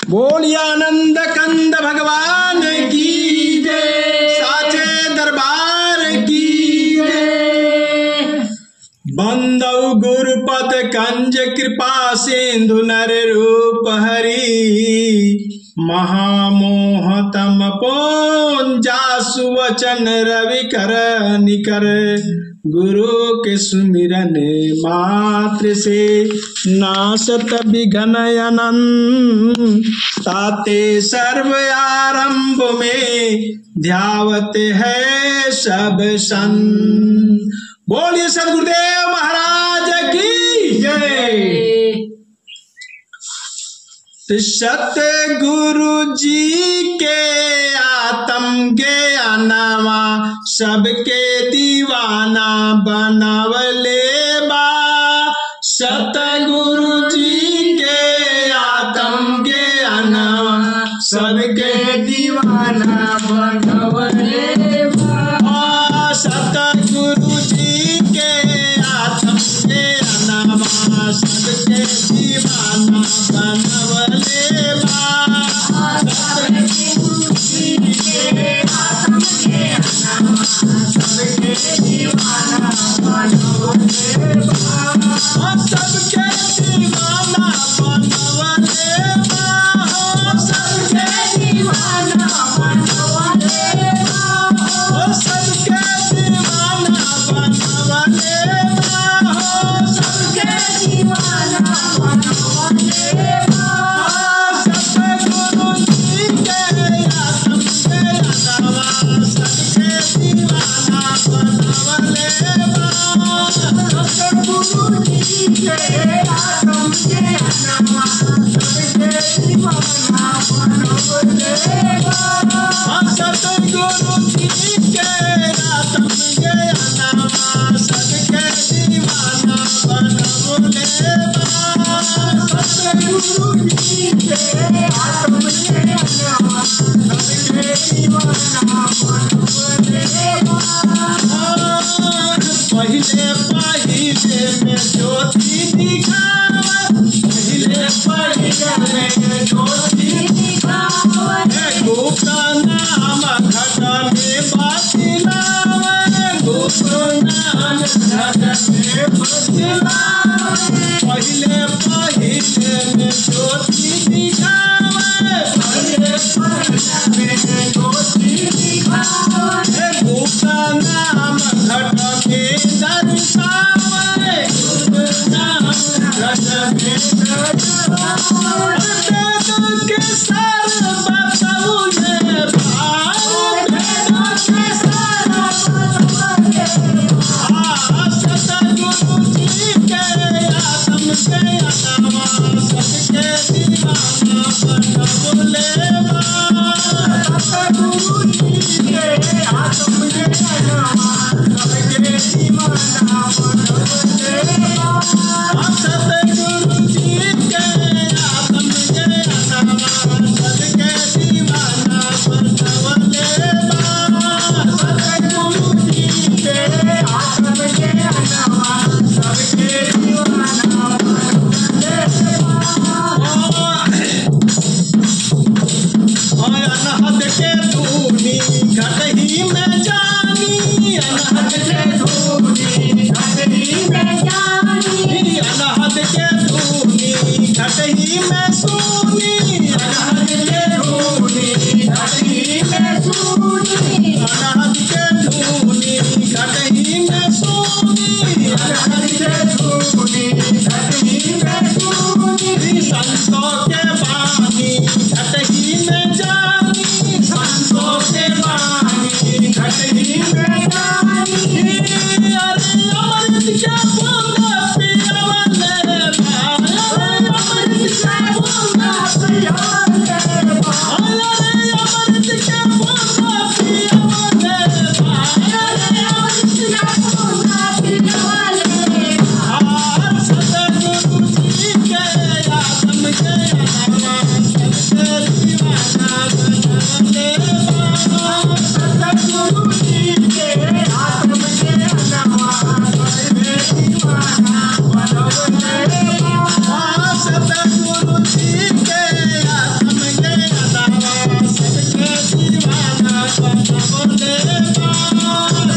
बोलिए आनंद कंद भगवान की जय, साचे दरबार की जय। बंदौ गुरुपद कंज कृपा सिंधु नर रूप हरि, महामोहतम पोन जासु वचन रवि कर निकर, गुरु के सुमिरन मात्र से नासत विघ्न अनंत, ताते सर्व आरंभ में ध्यावत है सब संत। बोलिए सद्गुरुदेव महाराज की जय। सतगुरु जी के आत्म ज्ञानवा सबके दीवाना बनावले बा, सतगुरु जी के आत्म ज्ञानवा सबके दीवाना बनावले बा, सतगुरु जी के आत्म ज्ञानवा सबके दीवाना बनावले बा, सतगुरु जी के आत्म ज्ञानवा सबके दीवाना बनावले बा, सबके दीवाना बनावले बा, सबके दीवाना बनावले बा, सबके दीवाना बनावले बा, सबके दीवाना बनावले बा, सतगुरु जी के आत्म ज्ञानवा सबके दीवाना बनावले बा, सतगुरु जी के आत्म ज्ञानवा सबके दीवाना बनावले बा, सतगुरु जी के आत्म ज्ञानवा सबके दीवाना बनावले बा, सतगुरु जी के आत्म ज्ञानवा सबके दीवाना बनावले बा। पहिले पहिले में ज्योति दिखावा, पहिले पहिले में ज्योति दिखावा, गुप्त नाम घट में बतलावा, गुप्त नाम घट में बतलावा, पहिले पहिले में ज्योति दिखावा, पहिले पहिले में ज्योति दिखावा, गुप्त नाम घट में दर्शावा, गुप्त नाम घट में दर्शावा, वेदों के सार बतौले भाव, वेदों के सार बतौले भाव, सतगुरु जी के आत्म ज्ञानवा सबके दीवाना बनावले बा, सतगुरु जी के आत्म ज्ञानवा सबके दीवाना बनावले बा, सतगुरु जी के आत्म ज्ञानवा सबके दीवाना बनावले बा, सतगुरु जी के आत्म ज्ञानवा सबके दीवाना बनावले बा। अनहद के धूनी घट ही में जानी, अनहद के धूनी घट ही में जानी, अनहद के धूनी घट ही में सोनी, अनहद के धूनी घट ही में सोनी, अनहद के धूनी घट ही में सोनी, अनहद के धूनी घट ही में सोनी, संतों के बानी घट ही में जानी, संतों के बानी घट ही में जानी, अरे अमृत क्या बोला पियावले बा, अमृत क्या बोला पियावले बा, अरे अमृत क्या बोला पियावले बा, अरे अमृत क्या बोला पियावले बा, सतगुरु जी के आत्म ज्ञानवा कदम ले बास